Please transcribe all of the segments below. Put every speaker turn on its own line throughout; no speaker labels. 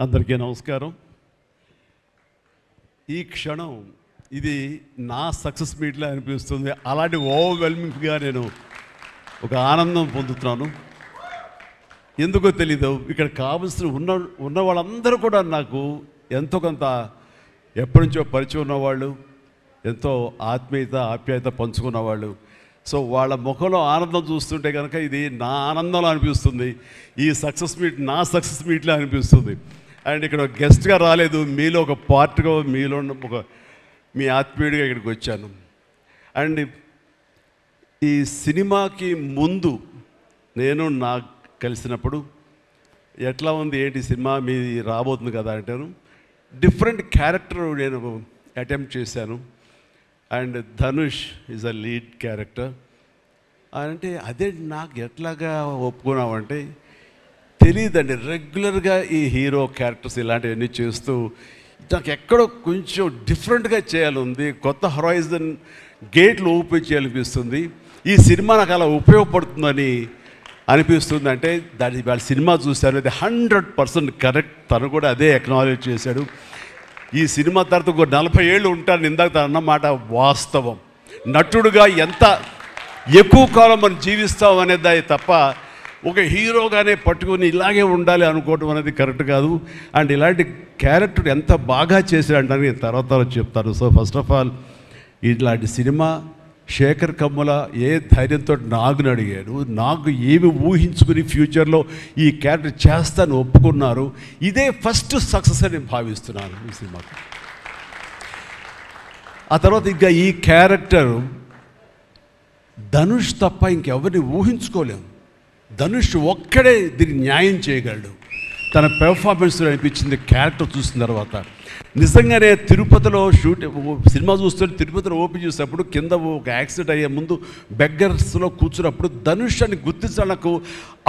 అందరికీ నమస్కారం. ఈ క్షణం ఇది నా సక్సెస్ మీట్లా అనిపిస్తుంది. అలాంటి ఓవర్వెల్మింగ్గా నేను ఒక ఆనందం పొందుతున్నాను. ఎందుకో తెలీదు, ఇక్కడ కావలసిన ఉన్న వాళ్ళందరూ కూడా నాకు ఎంతో కొంత ఎప్పటి నుంచో పరిచయం ఉన్నవాళ్ళు, ఎంతో ఆప్యాయత పంచుకున్నవాళ్ళు. సో వాళ్ళ ముఖంలో ఆనందం చూస్తుంటే కనుక ఇది నా ఆనందంలో అనిపిస్తుంది. ఈ సక్సెస్ మీట్ నా సక్సెస్ మీట్లా అనిపిస్తుంది. అండ్ ఇక్కడ గెస్ట్గా రాలేదు, మీలో ఒక పార్ట్గా, మీలో ఒక మీ ఆత్మీయుడిగా ఇక్కడికి వచ్చాను. అండ్ ఈ సినిమాకి ముందు నేను నాకు కలిసినప్పుడు ఎట్లా ఉంది, ఏంటి సినిమా మీది రాబోతుంది కదా అంటాను. డిఫరెంట్ క్యారెక్టర్ నేను అటెంప్ట్ చేశాను. And Dhanush is a lead character. అంటే అదే నాకు ఎట్లాగా ఒప్పుకున్నామంటే తెలియదండి. రెగ్యులర్గా ఈ హీరో క్యారెక్టర్స్ ఇలాంటివన్నీ చేస్తూ నాకు ఎక్కడో కొంచెం డిఫరెంట్గా చేయాలి, కొత్త హొరైజన్ గేట్లు ఓపెన్ చేయాలనిపిస్తుంది. ఈ సినిమా నాకు అలా ఉపయోగపడుతుందని అనిపిస్తుంది. అంటే దాని వాళ్ళ సినిమా చూశారు, అది 100% కరెక్ట్. తను కూడా అదే అక్నాలెడ్జ్ చేశాడు. ఈ సినిమా తర్వాత ఒక 40 ఏళ్ళు ఉంటాను, ఇందాక తను అన్నమాట వాస్తవం. నటుడుగా ఎంత ఎక్కువ కాలం మనం జీవిస్తాం అనేది తప్ప ఒక హీరోగానే పట్టుకుని ఇలాగే ఉండాలి అనుకోవడం అనేది కరెక్ట్ కాదు. అండ్ ఇలాంటి క్యారెక్టర్ ఎంత బాగా చేశాడంటే నేను తర్వాత చెప్తాను. సో ఫస్ట్ ఆఫ్ ఆల్ ఇలాంటి సినిమా శేఖర్ కమ్ముల ఏ ధైర్యంతో నాగుని అడిగాడు, నాకు ఏమి ఊహించుకుని ఫ్యూచర్లో ఈ క్యారెక్టర్ చేస్తాను ఒప్పుకున్నారు. ఇదే ఫస్ట్ సక్సెస్ అని నేను భావిస్తున్నాను ఈ సినిమాకి. ఆ తర్వాత ఇంకా ఈ క్యారెక్టర్ ధనుష్ తప్ప ఇంకెవరిని ఊహించుకోలేము. ధనుష్ ఒక్కడే దీన్ని న్యాయం చేయగలడు. తన పెర్ఫార్మెన్స్ అనిపించింది క్యారెక్టర్ చూసిన తర్వాత. నిజంగానే తిరుపతిలో సినిమా చూస్తుంటే తిరుపతిలో ఓపెన్ చేసినప్పుడు కింద ఒక యాక్సిడెంట్ అయ్యే ముందు బెగ్గర్స్లో కూర్చున్నప్పుడు ధనుష్ అని గుర్తించాలి. నాకు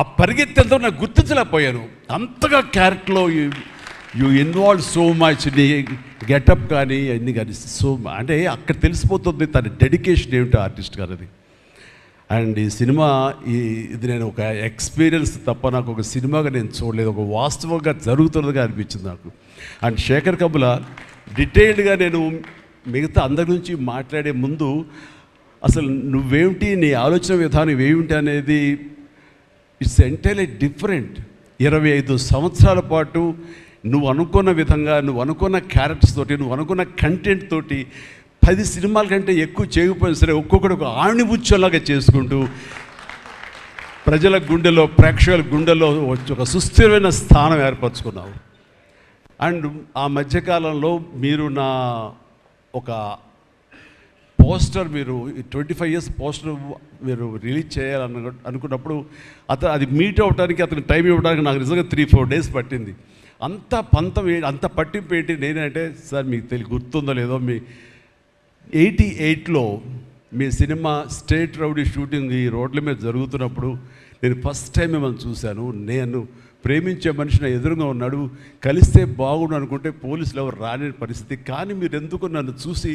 ఆ పరిగెత్తేంతో నాకు గుర్తించలేకపోయాను. అంతగా క్యారెక్టర్లో యూ ఇన్వాల్వ్ సో మచ్. నీ గెటప్ కానీ అన్నీ కానీ సో అంటే అక్కడ తెలిసిపోతుంది తన డెడికేషన్ ఏమిటో ఆర్టిస్ట్ గారు అది. అండ్ ఈ సినిమా ఇది నేను ఒక ఎక్స్పీరియన్స్ తప్ప నాకు ఒక సినిమాగా నేను చూడలేదు, ఒక వాస్తవంగా జరుగుతున్నదిగా అనిపించింది నాకు. అండ్ శేఖర్ కమ్ముల డీటెయిల్డ్గా నేను మిగతా అందరి నుంచి మాట్లాడే ముందు అసలు నువ్వేమిటి, నీ ఆలోచన విధానం ఏమిటి అనేది ఇట్స్ ఎంటైర్లీ డిఫరెంట్. 25 సంవత్సరాల పాటు నువ్వు అనుకున్న విధంగా, నువ్వు అనుకున్న క్యారెక్టర్స్ తోటి, నువ్వు అనుకున్న కంటెంట్ తోటి 10 సినిమాల కంటే ఎక్కువ చేయకపోయినా సరే ఒక్కొక్కటి ఒక ఆణిముత్యంలాగా చేసుకుంటూ ప్రజల గుండెలో, ప్రేక్షకుల గుండెలో ఒక సుస్థిరమైన స్థానం ఏర్పరచుకున్నావు. అండ్ ఆ మధ్యకాలంలో మీరు నా ఒక పోస్టర్, మీరు 25 years పోస్టర్ మీరు రిలీజ్ చేయాలని అనుకున్నప్పుడు అది మీట్ అవ్వడానికి, అతనికి టైం ఇవ్వడానికి నాకు నిజంగా 3-4 days పట్టింది. అంత పంతం అంత పట్టింపు ఏంటి నేనంటే, సార్ మీకు గుర్తుందో లేదో, మీ 88లో మీ సినిమా స్టేట్ రౌడీ షూటింగ్ ఈ రోడ్ల మీద జరుగుతున్నప్పుడు నేను ఫస్ట్ టైం మిమ్మల్ని చూశాను. నేను ప్రేమించే మనిషి నా ఎదురుగా ఉన్నాడు, కలిస్తే బాగుండు అనుకుంటే పోలీసులు ఎవరు రాని పరిస్థితి. కానీ మీరు ఎందుకు నన్ను చూసి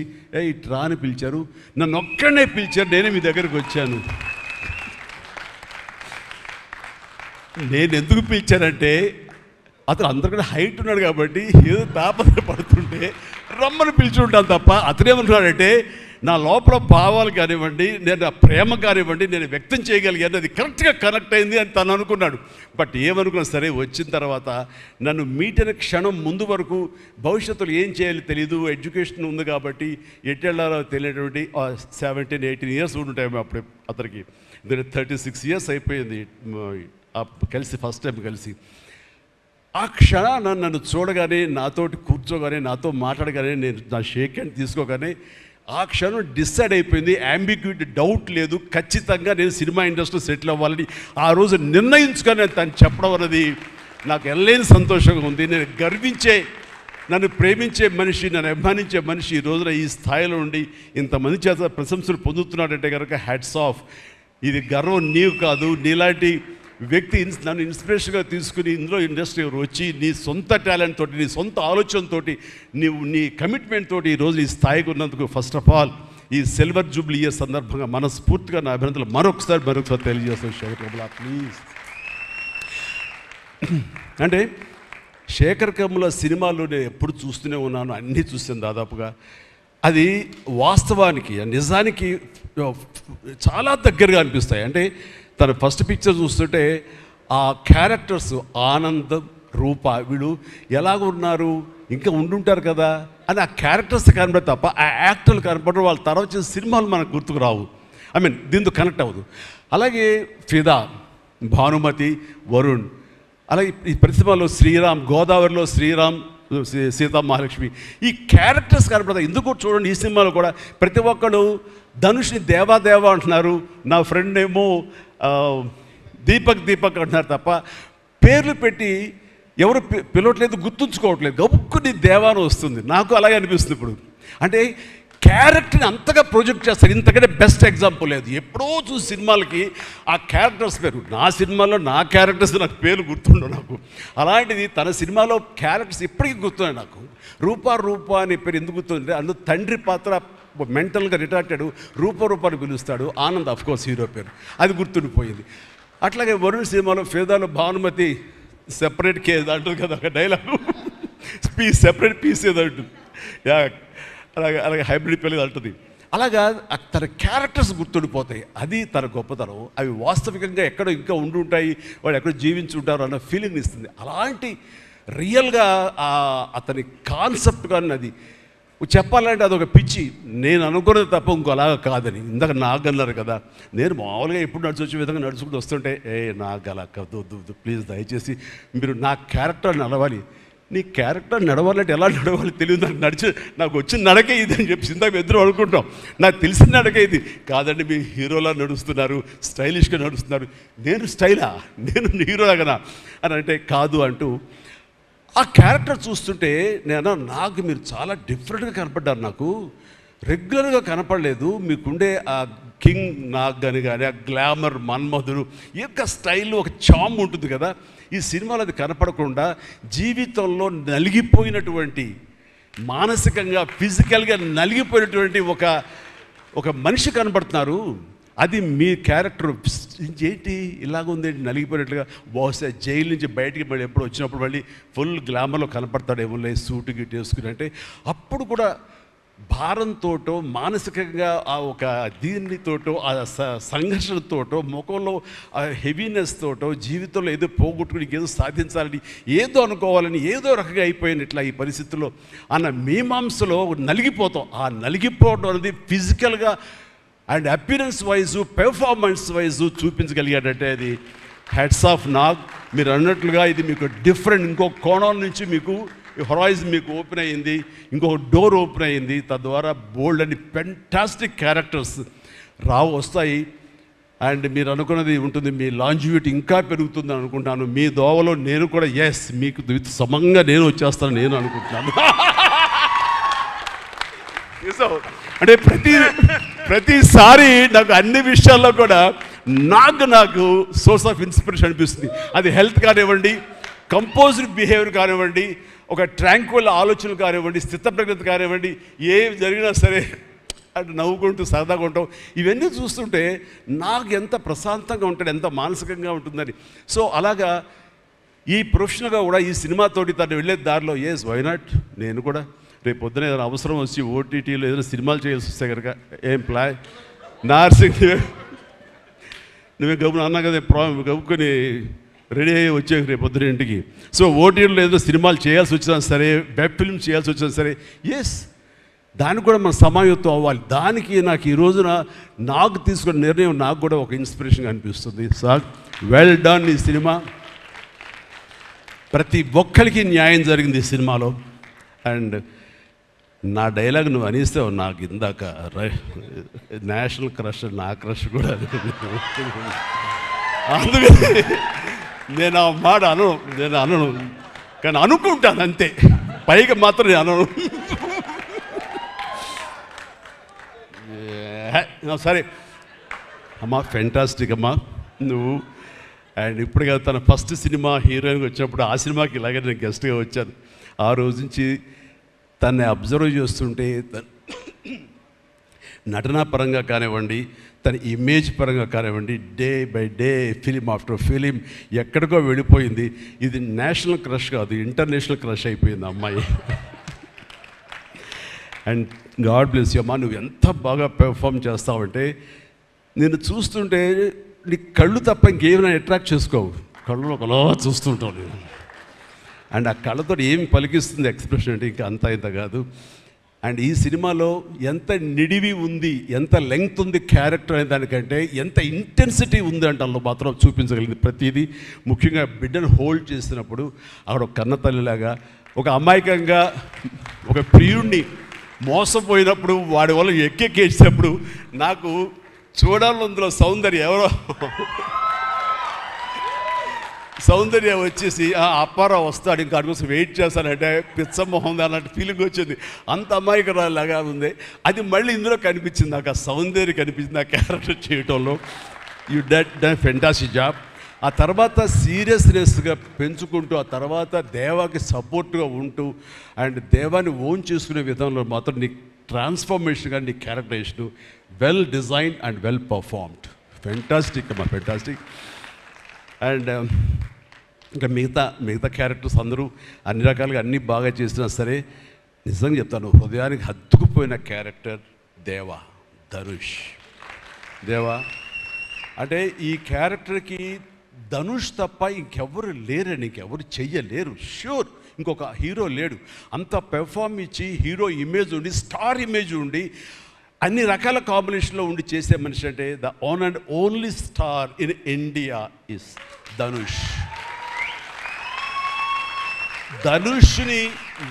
ఇట్రా అని పిలిచారు, నన్ను ఒక్కడనే పిలిచారు, నేనే మీ దగ్గరికి వచ్చాను. నేను ఎందుకు పిలిచానంటే అతను అందరికన్నా హైట్ ఉన్నాడు కాబట్టి ఏదో తాపత్ర పడుతుంటే రమ్మని పిలిచి ఉంటాను తప్ప అతనేమనుకున్నాడంటే నా లోపల భావాలు కానివ్వండి, నేను ఆ ప్రేమ కానివ్వండి నేను వ్యక్తం చేయగలిగాను, అది కరెక్ట్గా కనెక్ట్ అయింది అని తను అనుకున్నాడు. బట్ ఏమనుకున్నా సరే వచ్చిన తర్వాత నన్ను మీట్ అయిన క్షణం ముందు వరకు భవిష్యత్తులో ఏం చేయాలో తెలియదు, ఎడ్యుకేషన్ ఉంది కాబట్టి ఎట్టెళ్ళాలో తెలియనటువంటి 17-18 years ఉంటాయి అప్పుడు అతనికి. 36 years అయిపోయింది కలిసి, ఫస్ట్ టైం కలిసి. ఆ క్షణాన నన్ను చూడగానే, నాతోటి కూర్చోగానే, నాతో మాట్లాడగానే, నేను నా షేక్ హ్యాండ్ తీసుకోగానే ఆ క్షణం డిసైడ్ అయిపోయింది. అంబిగ్యూటీ, డౌట్ లేదు, ఖచ్చితంగా నేను సినిమా ఇండస్ట్రీలో సెటిల్ అవ్వాలని ఆ రోజు నిర్ణయించుకొని తను చెప్పడం అనేది నాకు ఎల్లేని సంతోషంగా ఉంది. నేను గర్వించే, నన్ను ప్రేమించే మనిషి, నన్ను అభిమానించే మనిషి ఈ రోజున ఈ స్థాయిలో ఉండి ఇంతమంది చేత ప్రశంసలు పొందుతున్నాడంటే కనుక హ్యాట్స్ ఆఫ్. ఇది గర్వం నీవు కాదు, నీలాంటి వ్యక్తి నన్ను ఇన్స్పిరేషన్గా తీసుకుని ఇందులో ఇండస్ట్రీ వచ్చి నీ సొంత టాలెంట్ తోటి, నీ సొంత ఆలోచనతో, నీ కమిట్మెంట్ తోటి ఈరోజు ఈ స్థాయికి ఉన్నందుకు ఫస్ట్ ఆఫ్ ఆల్ ఈ సిల్వర్ జూబ్లీ ఇయర్ సందర్భంగా మనస్ఫూర్తిగా నా అభినందనలు మరొకసారి తెలియజేస్తాను శేఖర్ కమ్ముల ప్లీజ్. అంటే శేఖర్ కమ్ముల సినిమాలు నేను ఎప్పుడు చూస్తూనే ఉన్నాను, అన్నీ చూస్తాను దాదాపుగా. అది వాస్తవానికి నిజానికి చాలా దగ్గరగా అనిపిస్తాయి. అంటే తన ఫస్ట్ పిక్చర్ చూస్తుంటే ఆ క్యారెక్టర్స్ ఆనందం, రూప వీళ్ళు ఎలాగ ఉన్నారు, ఇంకా ఉండుంటారు కదా అని ఆ క్యారెక్టర్స్ కనబడి తప్ప ఆ యాక్టర్లు కనపడరు. వాళ్ళ తర్వాత చేసిన సినిమాలు మనకు గుర్తుకు రావు, ఐ మీన్ దీంతో కనెక్ట్ అవ్వదు. అలాగే ఫిదా, భానుమతి, వరుణ్, అలాగే ఈ ప్రతి సినిమాలో శ్రీరామ్, గోదావరిలో శ్రీరామ్, సీతా మహాలక్ష్మి, ఈ క్యారెక్టర్స్ కనపడతాయి. ఎందుకు చూడండి ఈ సినిమాలో కూడా ప్రతి ఒక్కళ్ళు ధనుష్ని దేవా అంటున్నారు, నా ఫ్రెండ్ ఏమో దీపక్ అంటున్నారు తప్ప పేర్లు పెట్టి ఎవరు పిలవట్లేదు, గుర్తుంచుకోవట్లేదు. గబుక్కుని దేవాను వస్తుంది. నాకు అలాగే అనిపిస్తుంది ఇప్పుడు. అంటే క్యారెక్టర్ని అంతగా ప్రొజెక్ట్ చేస్తారు. ఇంతకంటే బెస్ట్ ఎగ్జాంపుల్ లేదు. ఎప్పుడో చూసి సినిమాలకి ఆ క్యారెక్టర్స్ పేరు, నా సినిమాలో నా క్యారెక్టర్స్ నాకు పేరు గుర్తుండవు నాకు. అలాంటిది తన సినిమాలో క్యారెక్టర్స్ ఇప్పటికీ గుర్తున్నాయి నాకు. రూప అనే పేరు ఎందుకు గుర్తుందంటే అందులో తండ్రి పాత్ర మెంటల్గా రిటార్టెడ్ రూపాన్ని పిలుస్తాడు. ఆనంద్ అఫ్కోర్స్ హీరో పేరు, అది గుర్తుండిపోయింది. అట్లాగే వరుణ్ సినిమాలో ఫిదాలో భానుమతి సెపరేట్ కేజ్ అంటుంది కదా ఒక డైలాగు, సెపరేట్ పీస్ ఏదో అంటుంది. అలాగే హైబ్రిడ్ పెళ్ళి అంటుంది. అలాగా తన క్యారెక్టర్స్ గుర్తుండిపోతాయి. అది తన గొప్పతనం. అవి వాస్తవికంగా ఎక్కడో ఇంకా ఉండుంటాయి, వాళ్ళు ఎక్కడో జీవించుంటారు అన్న ఫీలింగ్ ఇస్తుంది. అలాంటి రియల్గా అతని కాన్సెప్ట్ కానీ అది చెప్పాలంటే అదొక పిచ్చి. నేను అనుకున్నది తప్ప ఇంకోలాగా కాదని. ఇందాక నాకు అన్నారు కదా, నేను మామూలుగా ఎప్పుడు నడిచొచ్చే విధంగా నడుచుకుంటూ వస్తుంటే నాకు అలా వద్దు ప్లీజ్, దయచేసి మీరు నా క్యారెక్టర్ నడవాలి. నీ క్యారెక్టర్ నడవాలంటే ఎలా నడవాలి తెలియదు నాకు. నాకు వచ్చిన నడకే ఇది అని చెప్పి ఇందాక ఇద్దరు అనుకుంటాం. నాకు తెలిసిన నడకే ఇది కాదండి, మీ హీరోలా నడుస్తున్నారు, స్టైలిష్గా నడుస్తున్నారు. నేను స్టైలా, నేను హీరోలాగనా అని అంటే కాదు అంటూ ఆ క్యారెక్టర్ చూస్తుంటే నాకు మీరు చాలా డిఫరెంట్గా కనపడ్డారు. నాకు రెగ్యులర్గా కనపడలేదు. మీకుండే ఆ కింగ్ నాగ్ అని కానీ ఆ గ్లామర్ మన్మధుడు యొక్క స్టైల్లో ఒక చామ్ ఉంటుంది కదా, ఈ సినిమాలో అది కనపడకుండా జీవితంలో నలిగిపోయినటువంటి, మానసికంగా ఫిజికల్గా నలిగిపోయినటువంటి ఒక మనిషి కనపడుతున్నారు. అది మీ క్యారెక్టర్ ఏంటి ఇలాగుంది నలిగిపోయినట్లుగా. బహుశా జైలు నుంచి బయటికి మళ్ళీ ఎప్పుడు వచ్చినప్పుడు మళ్ళీ ఫుల్ గ్లామర్లో కనపడతాడేమో సూటు గిట్టు వేసుకుని. అంటే అప్పుడు కూడా భారంతోటో మానసికంగా ఆ ఒక దీనితోటో ఆ సంఘర్షణతోటో ముఖంలో ఆ హెవీనెస్ తోటో జీవితంలో ఏదో పోగొట్టుకుని ఏదో సాధించాలని ఏదో అనుకోవాలని ఏదో రకంగా అయిపోయినట్లా ఈ పరిస్థితుల్లో అన్న మీమాంసలో నలిగిపోతాం. ఆ నలిగిపోవడం అనేది ఫిజికల్గా and appearance wise performance wise చూపించగలిగాడంటే అది హెడ్స్ ఆఫ్ నాగ్. మీరు అన్నట్లుగా ఇది మీకు డిఫరెంట్, ఇంకో కోణం నుంచి మీకు హొరైజన్ మీకు ఓపెన్ అయ్యింది, ఇంకొక డోర్ ఓపెన్ అయ్యింది. తద్వారా బోల్డ్ అని ఫెంటాస్టిక్ క్యారెక్టర్స్ వస్తాయి. అండ్ మీరు అనుకున్నది ఉంటుంది, మీ లాంజివిటీ ఇంకా పెరుగుతుందని అనుకుంటాను. మీ దోవలో నేను కూడా మీకు సమంగా నేను వచ్చేస్తాను నేను అనుకుంటున్నాను. అంటే ప్రతిసారి నాకు అన్ని విషయాల్లో కూడా నాకు సోర్స్ ఆఫ్ ఇన్స్పిరేషన్ అనిపిస్తుంది. అది హెల్త్ కానివ్వండి, కంపోజ్డ్ బిహేవియర్ కానివ్వండి, ఒక ట్రాంక్విల్ ఆలోచనలు కానివ్వండి, స్థితప్రజ్ఞత కానివ్వండి, ఏం జరిగినా సరే అంటే నవ్వుకుంటూ సరదాగా ఉంటాం. ఇవన్నీ చూస్తుంటే నాకు ఎంత ప్రశాంతంగా ఉంటుంది, ఎంత మానసికంగా ఉంటుందని. సో అలాగా ఈ ప్రొఫెషనల్గా కూడా ఈ సినిమాతోటి తను వెళ్ళే దారిలో వై నాట్ నేను కూడా రేపు పొద్దున ఏదైనా అవసరం వచ్చి ఓటీటీలో ఏదైనా సినిమాలు చేయాల్సి వస్తే కనుక ఏం ప్లాన్ నార్సింగ్ నువ్వే గబుని అన్నా కదా గబుకొని రెడీ అయ్యి వచ్చే రేపు పొద్దున ఇంటికి. సో ఓటీటీలో ఏదో సినిమాలు చేయాల్సి వచ్చినా సరే, వెబ్ ఫిల్మ్ చేయాల్సి వచ్చినా సరే దానికి కూడా మనం సమాయత్తం అవ్వాలి. దానికి నాకు ఈ రోజున నాకు తీసుకున్న నిర్ణయం నాకు కూడా ఒక ఇన్స్పిరేషన్గా అనిపిస్తుంది. Sir well done. ఈ సినిమా ప్రతి ఒక్కరికి న్యాయం జరిగింది ఈ సినిమాలో. అండ్ నా డైలాగ్ నువ్వు అనిస్తావు నాకు ఇందాక నేషనల్ క్రష్, నా క్రష్ కూడా అందుకని నేను ఆ మాట అనను కానీ అనుకుంటాను అంతే, పైగా మాత్రం నేను అనను. సరే అమ్మా, ఫెంటాస్టిక్ అమ్మా నువ్వు. అండ్ ఇప్పుడు కదా తన ఫస్ట్ సినిమా హీరోయిన్గా వచ్చినప్పుడు ఆ సినిమాకి ఇలాగే నేను గెస్ట్గా వచ్చాను. ఆ రోజు నుంచి తన్ని అబ్జర్వ్ చేస్తుంటే నటనా పరంగా కానివ్వండి, తన ఇమేజ్ పరంగా కానివ్వండి, day by day film after film ఎక్కడికో వెళ్ళిపోయింది. ఇది నేషనల్ క్రష్ కాదు, ఇంటర్నేషనల్ క్రష్ అయిపోయింది అమ్మాయి. అండ్ గాడ్ బ్లెస్ యూ అమ్మా, నువ్వు ఎంత బాగా పెర్ఫామ్ చేస్తావంటే నేను చూస్తుంటే నీ కళ్ళు తప్ప ఇంకేమైనా అట్రాక్ట్ చేసుకోవు, కళ్ళు ఒకలా చూస్తుంటావు నేను. అండ్ ఆ కళ్ళతో ఏమి పలికిస్తుంది ఎక్స్ప్రెషన్ అంటే ఇంకా అంత ఇంత కాదు. అండ్ ఈ సినిమాలో ఎంత నిడివి ఉంది, ఎంత లెంగ్త్ ఉంది క్యారెక్టర్ అనే దానికంటే ఎంత ఇంటెన్సిటీ ఉంది అంటే అందులో మాత్రం చూపించగలిగింది ప్రతిదీ. ముఖ్యంగా బిడ్డను హోల్డ్ చేసినప్పుడు అక్కడ ఒక కన్నతల్లిలాగా, ఒక అమాయకంగా ఒక ప్రియుడిని మోసపోయినప్పుడు వాడి వల్ల ఎక్కేసినప్పుడు నాకు చూడాలి అందులో సౌందర్య వచ్చేసి అప్పారావు వస్తాడు ఇంకా కోసం వెయిట్ చేస్తానంటే పిచ్చమొహం అలాంటి ఫీలింగ్ వచ్చింది. అంత అమాయకురాలాగా ఉంది. అది మళ్ళీ ఇందులో కనిపించింది నాకు, ఆ సౌందర్య కనిపించింది ఆ క్యారెక్టర్ చేయటంలో. You done fantastic job. ఆ తర్వాత సీరియస్నెస్గా పెంచుకుంటూ, ఆ తర్వాత దేవాకి సపోర్ట్గా ఉంటూ అండ్ దేవాన్ని ఓన్ చేసుకునే విధంలో మాత్రం నీ ట్రాన్స్ఫర్మేషన్ కానీ నీ characterization well design and well performed. Fantastic అమ్మా, ఫెంటాస్టిక్. అండ్ ఇంకా మిగతా క్యారెక్టర్స్ అందరూ అన్ని రకాలుగా అన్నీ బాగా చేసినా సరే నిజంగా చెప్తాను, హృదయానికి హత్తుకుపోయిన క్యారెక్టర్ ధనుష్. అంటే ఈ క్యారెక్టర్కి ధనుష్ తప్ప ఇంకెవరు లేరని, ఇంకెవరు చెయ్యలేరు. ష్యూర్ ఇంకొక హీరో లేడు. అంత పెర్ఫార్మ్ ఇచ్చి హీరో ఇమేజ్ ఉండి, స్టార్ ఇమేజ్ ఉండి, అన్ని రకాల కాంబినేషన్లో ఉండి చేసే మనిషి అంటే the one and only star in India is Dhanush. ధనుష్ని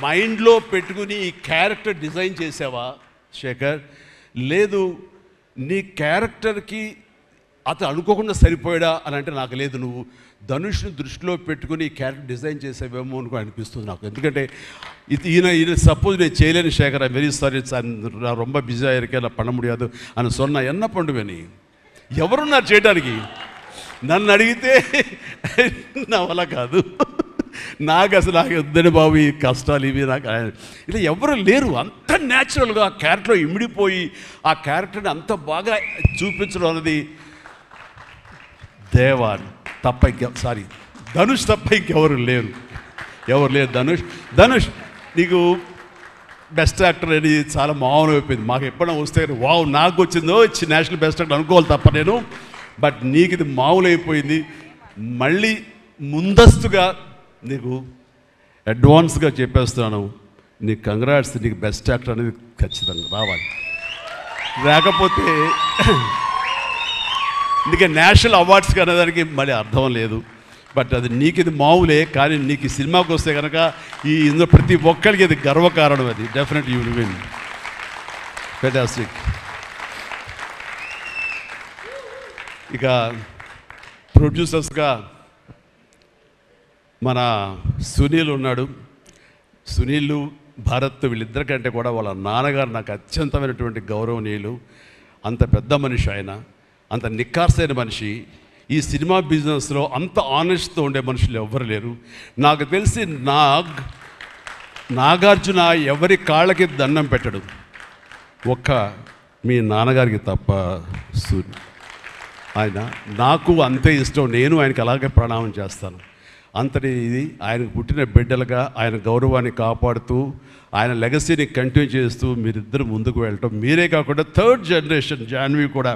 మైండ్లో పెట్టుకుని ఈ క్యారెక్టర్ డిజైన్ చేసావా శేఖర్? లేదు, నీ క్యారెక్టర్కి అతను అనుకోకుండా సరిపోయాడా అని అంటే నాకు లేదు. నువ్వు ధనుష్ని దృష్టిలో పెట్టుకుని ఈ క్యారెక్టర్ డిజైన్ చేసేవేమో అనుకో అనిపిస్తుంది నాకు. ఎందుకంటే ఈయన సపోజ్ నేను చేయలేని Shekhar, I very sorry sir, నా రొంబ బిజీగా இருக்கேன், நான் பண்ண முடியாது అని சொன்னா என்ன பண்ணுவேని? ఎవరున్నారు చేయడానికి? నన్ను అడిగితే నా వల్ల కాదు, నాకు వద్దని బాబు ఈ కష్టాలు ఇవి నాకు ఇలా ఎవరు లేరు. అంత న్యాచురల్గా ఆ క్యారెక్టర్లో ఇమిడిపోయి ఆ క్యారెక్టర్ని అంత బాగా చూపించడం అనేది ధనుష్ తప్ప ఇంకెవరు లేరు. ధనుష్ నీకు బెస్ట్ యాక్టర్ అని చాలా మామూలు అయిపోయింది. మాకు ఎప్పుడైనా వస్తే వావ్ నాకు వచ్చిందో నేషనల్ బెస్ట్ యాక్టర్ అనుకోవాలి తప్ప నేను. బట్ నీకు ఇది మామూలు అయిపోయింది. మళ్ళీ ముందస్తుగా నీకు అడ్వాన్స్గా చెప్పేస్తున్నాను, నీకు కంగ్రాట్స్. నీకు బెస్ట్ యాక్టర్ అనేది ఖచ్చితంగా రావాలి. లేకపోతే నీకు నేషనల్ అవార్డ్స్ అనేదానికి మళ్ళీ అర్థం లేదు. బట్ అది నీకు ఇది మామూలే, కానీ నీకు ఈ సినిమాకి వస్తే కనుక ఇందులో ప్రతి ఒక్కరికి ఇది గర్వకారణం. అది definite you will win. Fantastic. ఇక ప్రొడ్యూసర్స్గా మన సునీల్ ఉన్నాడు. సునీల్, భారత్ వీళ్ళిద్దరికంటే కూడా వాళ్ళ నాన్నగారు నాకు అత్యంతమైనటువంటి గౌరవనీయులు. అంత పెద్ద మనిషి ఆయన, అంత నిక్కార్సైన మనిషి. ఈ సినిమా బిజినెస్లో అంత ఆనెస్ట్తో ఉండే మనుషులు ఎవ్వరు లేరు. నాకు తెలిసి నాగార్జున ఎవరి కాళ్ళకి దండం పెట్టడు, ఒక్క మీ నాన్నగారికి తప్ప. ఆయన నాకు అంతే ఇష్టం, నేను ఆయనకి అలాగే ప్రణామం చేస్తాను. అంతటి ఇది ఆయనకు పుట్టిన బిడ్డలుగా ఆయన గౌరవాన్ని కాపాడుతూ ఆయన లెగసీని కంటిన్యూ చేస్తూ మీరిద్దరు ముందుకు వెళ్ళటం, మీరే కాకుండా థర్డ్ జనరేషన్ జాన్వి కూడా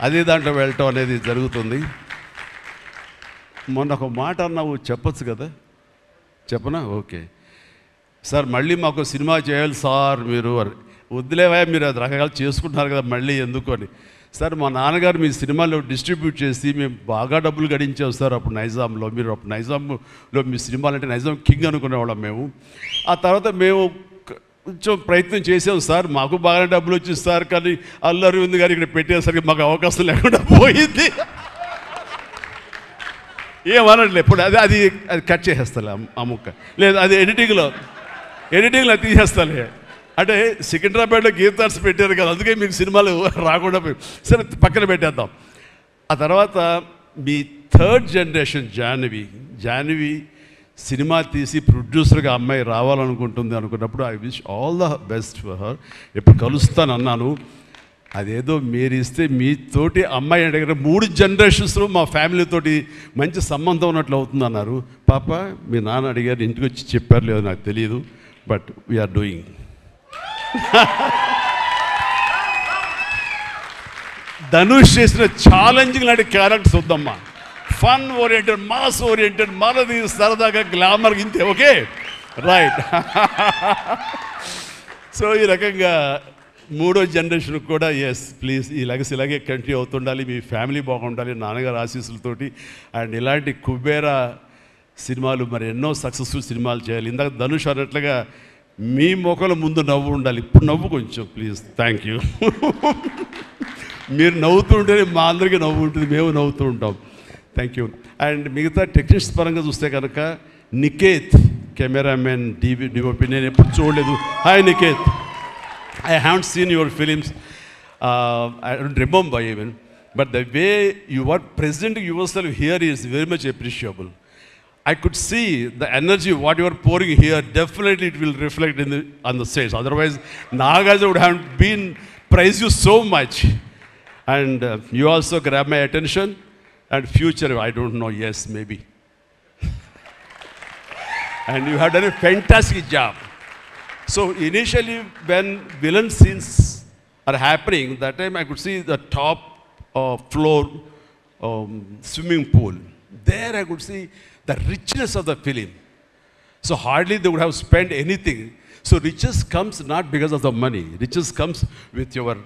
అదే దాంట్లో వెళ్ళటం అనేది జరుగుతుంది. మొన్న ఒక మాట అన్నావు, చెప్పచ్చు కదా? చెప్పనా? ఓకే సార్, మళ్ళీ మాకు సినిమా చేయాలి సార్. మీరు వద్దులేవా, మీరు అది రకరకాలు చేసుకుంటున్నారు కదా మళ్ళీ ఎందుకు అని. సార్, మా నాన్నగారు మీ సినిమాలో డిస్ట్రిబ్యూట్ చేసి మేము బాగా డబ్బులు గడించాం సార్ అప్పుడు నైజాంలో. మీరు అప్పుడు నైజాంలో మీ సినిమాలు అంటే నైజాం కింగ్ అనుకునేవాళ్ళం మేము. ఆ తర్వాత మేము కొంచెం ప్రయత్నం చేసాం సార్, మాకు బాగా డబ్బులు వచ్చింది సార్, కానీ అల్లు అరవింద్ గారు ఇక్కడ పెట్టేసరికి మాకు అవకాశం లేకుండా పోయింది. ఏమనట్లే ఇప్పుడు అది కట్ చేసేస్తాలే ఆ ముక్క, లేదు అది ఎడిటింగ్లో తీసేస్తాలే. అంటే సికింద్రాబాద్లో గీతార్స్ పెట్టారు కదా, అందుకే మీకు సినిమాలు రాకుండా పోయి సరే పక్కన పెట్టేద్దాం. ఆ తర్వాత మీ థర్డ్ జనరేషన్ జాహ్నవి సినిమా తీసి ప్రొడ్యూసర్గా అమ్మాయి రావాలనుకుంటుంది అనుకున్నప్పుడు I wish all the best for her. ఎప్పుడు కలుస్తాను అన్నాను. అదేదో మీరు ఇస్తే మీతోటి అమ్మాయి అడిగిన 3 జనరేషన్స్లో మా ఫ్యామిలీతోటి మంచి సంబంధం ఉన్నట్లు అవుతుంది అన్నారు. పాప మీ నాన్న అడిగారు, ఇంటికి వచ్చి చెప్పారు లేదో నాకు తెలియదు, బట్ వీఆర్ డూయింగ్. ధనుష్ చేసిన ఛాలెంజింగ్ లాంటి క్యారెక్టర్స్ వద్దమ్మా. ఫన్ ఓరియంటెడ్, మాస్ ఓరియంటెడ్, మనది సరదాగా గ్లామర్ ఇంతే. Okay, right. సో ఈ రకంగా 3వ జనరేషన్ కూడా ఎస్ ప్లీజ్ ఈ లెగసీ ఇలాగే కంటిన్యూ అవుతుండాలి, మీ ఫ్యామిలీ బాగుండాలి నాన్నగారు ఆశీస్సులతోటి. అండ్ ఇలాంటి కుబేరా సినిమాలు మరి ఎన్నో సక్సెస్ఫుల్ సినిమాలు చేయాలి. ఇందాక ధనుష్ అన్నట్లుగా మీ మొక్కల ముందు నవ్వు ఉండాలి. ఇప్పుడు నవ్వు కొంచెం ప్లీజ్. Thank you. మీరు నవ్వుతూ ఉంటేనే మా అందరికీ నవ్వు ఉంటుంది, మేము నవ్వుతూ ఉంటాం. Thank you. అండ్ మిగతా టెక్నీషియన్స్ పరంగా చూస్తే కనుక నికేత్ కెమెరామెన్, డిఓపి నేను ఎప్పుడు చూడలేదు. Hi Niket, I haven't seen your films. I don't remember even. But the way you are presenting yourself here is very much appreciable. I could see the energy, what you are pouring here, definitely it will reflect on the stage. Otherwise, Nagaja would have been praised you so much. And you also grab my attention. And future, I don't know, yes, maybe. And you have done a fantastic job. So initially when villain scenes are happening, that time I could see the top floor swimming pool. There I could see the richness of the film. So hardly they would have spent anything. So riches comes not because of the money. Riches comes with your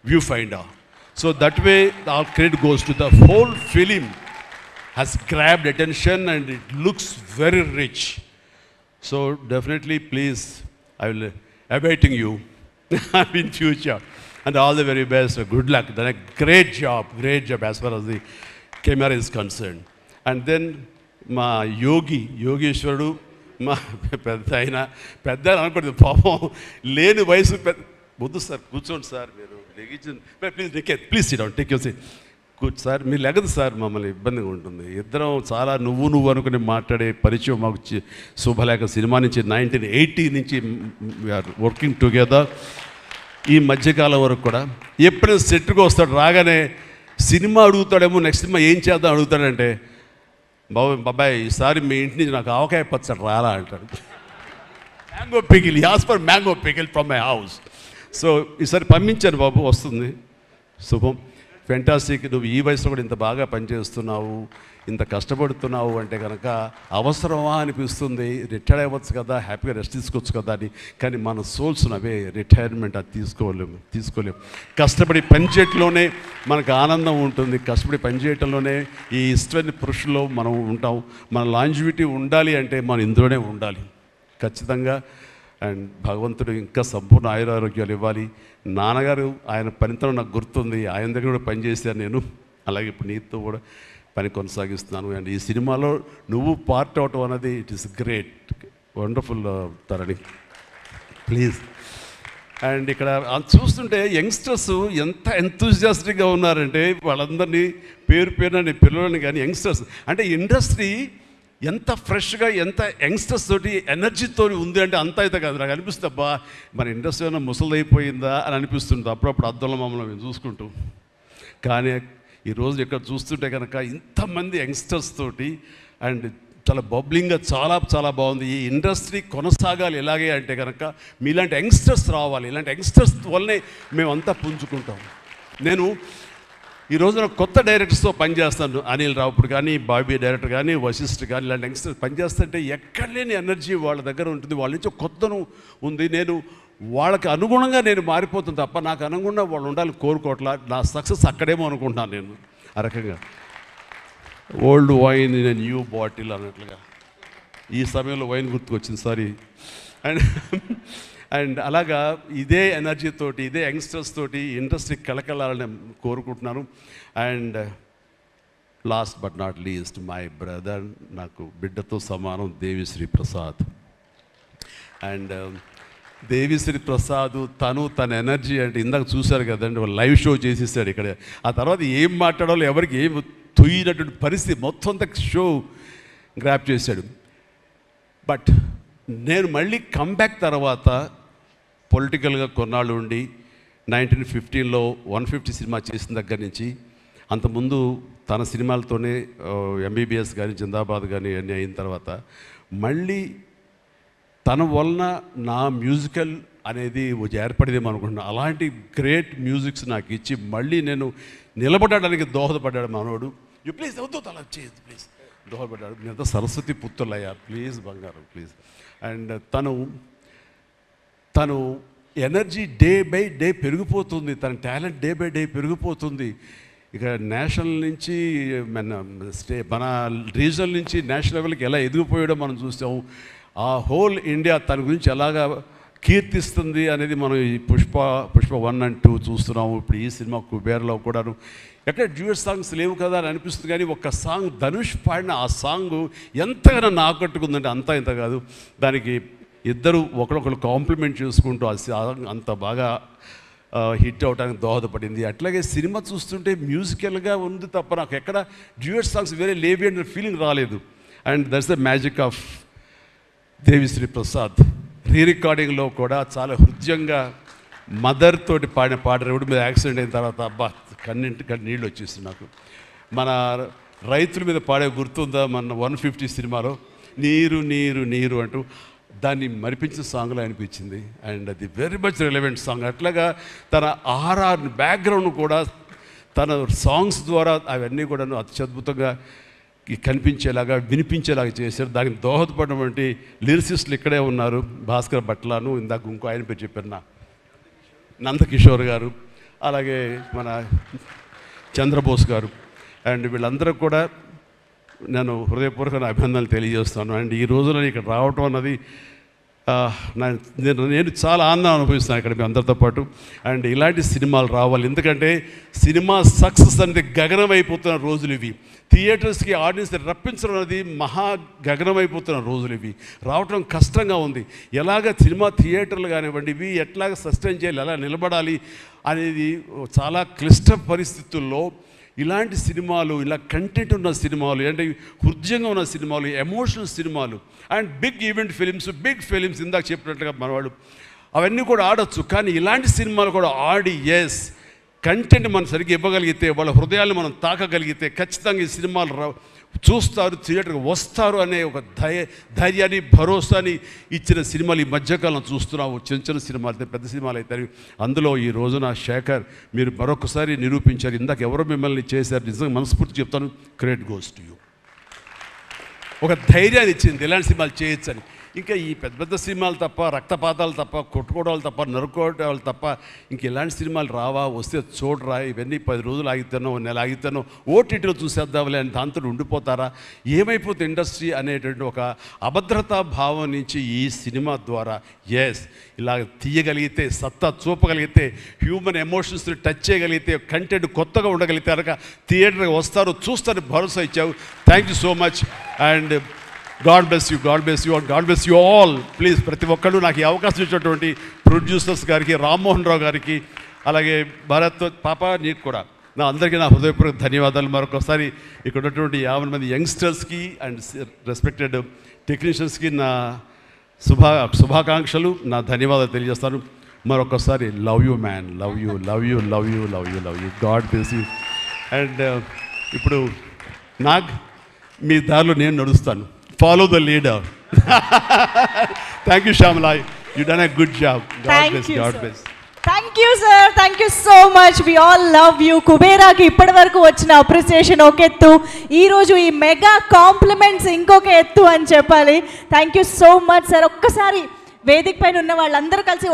viewfinder. So that way our credit goes to the whole film has grabbed attention and it looks very rich. So definitely please, I will awaiting you in future, and all the very best. Good luck. Done a great job as far as the camera is concerned. And then మా యోగేశ్వరుడు మా పెద్ద అనుకోండి పాపం లేని వయసు వద్దు sir కూర్చోండి sir మీరు లెగించండి please sit down take your seat sir మీరు లెగదు సార్ మమ్మల్ని ఇబ్బందిగా ఉంటుంది. ఇద్దరం చాలా నువ్వు అనుకుని మాట్లాడే పరిచయం మాకు శుభలేఖ సినిమా నుంచి 1980 నుంచి వీఆర్ వర్కింగ్ టుగెదర్. ఈ మధ్యకాలం వరకు కూడా ఎప్పుడైనా సెట్కి వస్తాడు, రాగానే సినిమా అడుగుతాడేమో, నెక్స్ట్ సినిమా ఏం చేద్దాం అడుగుతాడంటే, బాబాయ్ ఈసారి మీ ఇంటి నుంచి నాకు ఆవకాయ పచ్చడి రాలా అంటాడు. Mango pickle, as for mango pickle from my house. So ఈసారి పంపించాను బాబు, వస్తుంది. శుభం. ఫెంటాస్టిక్. నువ్వు ఈ వయసులో కూడా ఇంత బాగా పనిచేస్తున్నావు, ఇంత కష్టపడుతున్నావు అంటే కనుక అవసరమా అనిపిస్తుంది. రిటైర్ అవ్వచ్చు కదా, హ్యాపీగా రెస్ట్ తీసుకోవచ్చు కదా అని. కానీ మన సోల్స్ అవే రిటైర్మెంట్ అది తీసుకోలేము. కష్టపడి పనిచేయటంలోనే మనకు ఆనందం ఉంటుంది, కష్టపడి పనిచేయటంలోనే ఈ ఇష్టమైన పురుషుల్లో మనం ఉంటాం. మన లాంజివిటీ ఉండాలి అంటే మనం ఇందులోనే ఉండాలి ఖచ్చితంగా. అండ్ భగవంతుడు ఇంకా సంపూర్ణ ఆయురారోగ్యాలు ఇవ్వాలి. నాన్నగారు ఆయన పనితనం నాకు గుర్తుంది, ఆయన దగ్గర కూడా పనిచేశాను నేను. అలాగే ఇప్పుడు నీతో కూడా పని కొనసాగిస్తున్నాను. అండ్ ఈ సినిమాలో నువ్వు పార్ట్ అవటం అన్నది it is great, wonderful Tharani, please. And ఇక్కడ చూస్తుంటే యంగ్స్టర్స్ ఎంత ఎంతూజియాస్టిక్గా ఉన్నారంటే, వాళ్ళందరినీ పేరున పిల్లలని కానీ యంగ్స్టర్స్ అంటే ఇండస్ట్రీ ఎంత ఫ్రెష్గా, ఎంత యంగ్స్టర్స్ తోటి ఎనర్జీతో ఉంది అంటే అంత అయితే కాదు. నాకు అనిపిస్తుంది అబ్బా మన ఇండస్ట్రీ ఏమైనా ముసలిదైపోయిందా అని అనిపిస్తుంది అప్పుడప్పుడు అద్దంలో మమ్మల్ని మేము చూసుకుంటూ. కానీ ఈరోజు ఇక్కడ చూస్తుంటే కనుక ఇంతమంది యంగ్స్టర్స్ తోటి అండ్ చాలా బబ్లింగ్గా చాలా బాగుంది. ఈ ఇండస్ట్రీ కొనసాగాలి ఎలాగే అంటే కనుక మీలాంటి యంగ్స్టర్స్ రావాలి. ఇలాంటి యంగ్స్టర్స్ వల్లనే మేమంతా పుంజుకుంటాం. నేను ఈ రోజున కొత్త డైరెక్టర్స్తో పనిచేస్తాను. అనిల్ రావుపూడి కానీ, బాబీ డైరెక్టర్ కానీ, వశిష్ఠ్ కానీ, ఇలాంటి యంగ్స్టర్స్ పనిచేస్తుంటే ఎక్కడ లేని ఎనర్జీ వాళ్ళ దగ్గర ఉంటుంది. వాళ్ళ నుంచి కొత్తను ఉంది. నేను వాళ్ళకి అనుగుణంగా నేను మారిపోతుంది తప్ప నాకు అనుగుణంగా వాళ్ళు ఉండాలి కోరుకోవట్లా. నా సక్సెస్ అక్కడేమో అనుకుంటున్నాను నేను. ఆ రకంగా old wine in new bottle అన్నట్లుగా ఈ సమయంలో వైన్ గుర్తుకొచ్చింది, సారీ. అండ్ అలాగా ఇదే ఎనర్జీతోటి, ఇదే యంగ్స్టర్స్ తోటి ఇండస్ట్రీ కలకలాలని కోరుకుంటున్నాను. And last but not least my brother, నాకు బిడ్డతో సమానం, దేవిశ్రీ ప్రసాద్. అండ్ దేవిశ్రీ ప్రసాద్ తన ఎనర్జీ అంటే ఇందాక చూశారు కదండి, లైవ్ షో చేసేసాడు ఇక్కడ. ఆ తర్వాత ఏం మాట్లాడాలో ఎవరికి ఏం తొయ్యినటువంటి పరిస్థితి మొత్తం అంతా షో గ్రాప్ చేశాడు. బట్ నేను మళ్ళీ కంబ్యాక్ తర్వాత పొలిటికల్గా కొన్నాళ్ళు ఉండి 1915లో 150 సినిమా చేసిన దగ్గర నుంచి, అంతకుముందు తన సినిమాలతోనే ఎంబీబీఎస్ కానీ జిందాబాద్ కానీ అన్నీ అయిన తర్వాత మళ్ళీ తన వలన నా మ్యూజికల్ అనేది ఏర్పడేదేమో అనుకుంటున్నాను. అలాంటి గ్రేట్ మ్యూజిక్స్ నాకు ఇచ్చి మళ్ళీ నేను నిలబడడానికి దోహదపడ్డాడు మనోడు. యూ ప్లీజ్ వద్దు అలా చేయదు ప్లీజ్, దోహదపడ్డాడు. మీరంతా సరస్వతి పుత్రులయ్యా, ప్లీజ్ బంగారం ప్లీజ్. అండ్ తను ఎనర్జీ డే బై డే పెరిగిపోతుంది, తన టాలెంట్ డే బై డే పెరిగిపోతుంది. ఇక నేషనల్ నుంచి మన రీజనల్ నుంచి నేషనల్ లెవెల్కి ఎలా ఎదిగిపోయాడో మనం చూసాము. ఆ హోల్ ఇండియా తన గురించి ఎలాగా కీర్తిస్తుంది అనేది మనం ఈ పుష్ప 1 and 2 చూస్తున్నాము. ఇప్పుడు ఈ సినిమా కుబేర్లో కూడాను ఎక్కడ డ్యూయట్ సాంగ్స్ లేవు కదా అని అనిపిస్తుంది, కానీ ఒక సాంగ్ ధనుష్ పాడిన ఆ సాంగ్ ఎంతగానో ఆకట్టుకుందంటే అంతా ఇంత కాదు. దానికి ఇద్దరు ఒకరొకరు కాంప్లిమెంట్ చేసుకుంటూ ఆ సాంగ్ అంత బాగా హిట్ అవడానికి దోహదపడింది. అట్లాగే సినిమా చూస్తుంటే మ్యూజికల్గా ఉంది తప్ప నాకు ఎక్కడ డ్యూయట్ సాంగ్స్ వేరే లేవి అనే ఫీలింగ్ రాలేదు. And that's the magic of Devi Sri Prasad. రికార్డింగ్లో కూడా చాలా హృదయంగా మదర్ తోటి పాడిన పాట రోడ్డు మీద యాక్సిడెంట్ అయిన తర్వాత అబ్బా కన్నింటి నీళ్ళు వచ్చేస్తుంది నాకు. మన రైతుల మీద పాడే గుర్తుందా మన 150 సినిమాలో, నీరు నీరు నీరు అంటూ దాన్ని మరిపించిన సాంగ్లో అనిపించింది. అండ్ అది వెరీ మచ్ రిలవెంట్ సాంగ్. అట్లాగా తన ఆర్ఆర్ బ్యాక్గ్రౌండ్ కూడా తన సాంగ్స్ ద్వారా అవన్నీ కూడా అత్యద్భుతంగా కనిపించేలాగా వినిపించేలాగా చేశారు. దానికి దోహదపడినటువంటి లిరిసిస్టులు ఇక్కడే ఉన్నారు. భాస్కర్ భట్లాను, ఇందాక ఇంకో ఆయన పేరు చెప్పారు నందకిషోర్ గారు, అలాగే మన చంద్రబోస్ గారు. అండ్ వీళ్ళందరూ కూడా నేను హృదయపూర్వక అభినందనలు తెలియజేస్తాను. అండ్ ఈ రోజున ఇక్కడ రావటం అన్నది నేను చాలా ఆనందం అనుభవిస్తాను ఇక్కడ మీ అందరితో పాటు. అండ్ ఇలాంటి సినిమాలు రావాలి, ఎందుకంటే సినిమా సక్సెస్ అనేది గగనమైపోతున్న రోజులు ఇవి. థియేటర్స్కి ఆడియన్స్ రప్పించడం అనేది మహా గగనమైపోతున్న రోజులు ఇవి. రావటం కష్టంగా ఉంది. ఎలాగ సినిమా థియేటర్లు కానివ్వండి ఇవి ఎట్లాగ సస్టైన్ చేయాలి, ఎలా నిలబడాలి అనేది చాలా క్లిష్ట పరిస్థితుల్లో ఇలాంటి సినిమాలు, ఇలా కంటెంట్ ఉన్న సినిమాలు, అంటే హృదయంగా ఉన్న సినిమాలు, ఎమోషనల్ సినిమాలు and big event films, big films ఇందాక చెప్పినట్టుగా మనవాడు అవన్నీ కూడా ఆడొచ్చు. కానీ ఇలాంటి సినిమాలు కూడా ఆడి కంటెంట్ మనం సరిగ్గా ఇవ్వగలిగితే, వాళ్ళ హృదయాన్ని మనం తాకగలిగితే ఖచ్చితంగా ఈ సినిమాలు చూస్తారు, థియేటర్కి వస్తారు అనే ఒక ధైర్యాన్ని భరోసాని ఇచ్చిన సినిమాలు ఈ మధ్యకాలం చూస్తున్నాము. చిన్న చిన్న సినిమాలు అయితే పెద్ద సినిమాలు అవుతాయి. అందులో ఈ రోజున శేఖర్ మీరు మరొకసారి నిరూపించారు. ఇందాక ఎవరో మిమ్మల్ని చేశారు, నిజంగా మనస్ఫూర్తి చెప్తాను, క్రెడిట్ గోస్ టు యూ. ఒక ధైర్యాన్ని ఇచ్చింది ఇలాంటి సినిమాలు చేయొచ్చని. ఇంకా ఈ పెద్ద పెద్ద సినిమాలు తప్ప, రక్తపాతాలు తప్ప, కొట్టుకోవడాలు తప్ప, నరుకోవడాలు తప్ప ఇంక ఇలాంటి సినిమాలు రావా, వస్తే చూడరా, ఇవన్నీ 10 రోజులు ఆగితేనో నెల ఆగితేనో ఓటీటీలో చూసేద్దాంలే అని దాంతో ఉండిపోతారా, ఏమైపోతుంది ఇండస్ట్రీ అనేటువంటి ఒక అభద్రతా భావం నుంచి ఈ సినిమా ద్వారా ఇలా తీయగలిగితే, సత్తా చూపగలిగితే, హ్యూమన్ ఎమోషన్స్ని టచ్ చేయగలిగితే, కంటెంట్ కొత్తగా ఉండగలిగితే కనుక థియేటర్కి వస్తారు, చూస్తారు, భరోసా ఇచ్చావు. Thank you so much. And God bless you, God bless you, and God bless you all. Please ప్రతి ఒక్కళ్ళు నాకు ఈ అవకాశం ఇచ్చినటువంటి ప్రొడ్యూసర్స్ గారికి, రామ్మోహన్ రావు గారికి, అలాగే భారత్ పాప నీకు కూడా అందరికీ నా హృదయపూర్వక ధన్యవాదాలు. మరొకసారి ఇక్కడ ఉన్నటువంటి 50 మంది యంగ్స్టర్స్కి అండ్ రెస్పెక్టెడ్ టెక్నీషియన్స్కి నా శుభాకాంక్షలు, నా ధన్యవాదాలు తెలియజేస్తాను. మరొకసారి love you man, love you love you love you love you love you. God bless you. And ఇప్పుడు మీ దారిలో నేను నడుస్తాను. Follow the leader. Thank you, Shamala. You done a good job. God bless. God bless.
Thank you, sir. Thank you so much. We all love you. కుబేరాకి ఇప్పటి వరకు వచ్చిన appreciation ఒక ఎత్తు, ఈ రోజు ఈ మెగా కాంప్లిమెంట్స్ ఇంకొక ఎత్తు అని చెప్పాలి. Thank you so much sir. ఒక్కసారి వేదిక పైన ఉన్న వాళ్ళందరూ కలిసి